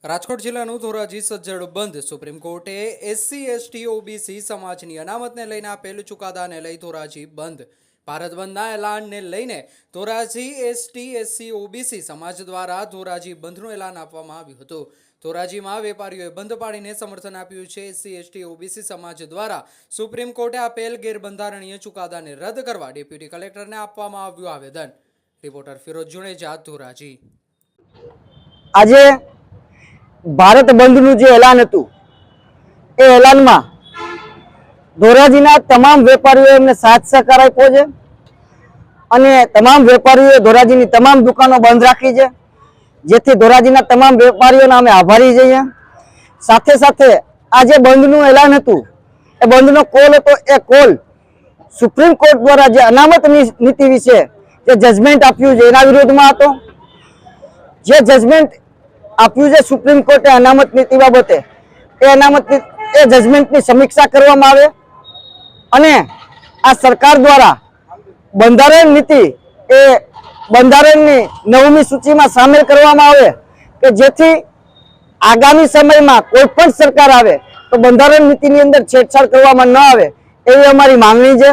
રાજકોટ જિલ્લાનું ધોરાજી સજ્જડ બંધ સુપ્રીમ કોર્ટે SC ST OBC સમાજની અનામતને લઈને આપેલ ચુકાદાને લઈ ધોરાજી બંધ ભારત બંધના એલાનને લઈને ધોરાજી ST SC OBC સમાજ દ્વારા ધોરાજી બંધનું એલાન આપવામાં આવ્યું હતું। ધોરાજીમાં વેપારીઓએ બંધ પાડીને સમર્થન આપ્યું છે। SC ST OBC સમાજ દ્વારા સુપ્રીમ કોર્ટે આપેલ ગેરબંધારણીય ચુકાદાને રદ કરવા ડેપ્યુટી કલેક્ટરને આપવામાં આવ્યું આવેદન। રિપોર્ટર ફિરોજ જુનેજા, ધોરાજી। આજે भारत बंधनु जे एलान हतुं ए एलान में धोराजीना तमाम वेपारीओए एमने साथ सहकार आप्यो छे अने तमाम वेपारीओए धोराजीनी तमाम दुकानों बंध राखी छे, जेथी धोराजीना तमाम वेपारीओने अमे आभारी छीए। साथे साथे आ जे बंधनु एलान हतुं ए बंधनो कॉल हतो ए कॉल सुप्रीम कोर्ट द्वारा जे अनामत नीति विषे जे जजमेंट आप्युं छे एना विरोधमां हतो। जे जजमेंट आप्युं छे सुप्रीम कोर्टे अनामत नीति बाबते ए अनामत ए जजमेंटनी समीक्षा करवामां आवे अने आ सरकार द्वारा बंधारण नीति ए बंधारणनी 9મી सूचीमां सामेल करवामां आवे के जेथी आगामी समयमां कोईपण सरकार आवे तो बंधारण नीतिनी अंदर छेड़छाड़ करवामां न आवे एवी अमारी मांगणी छे।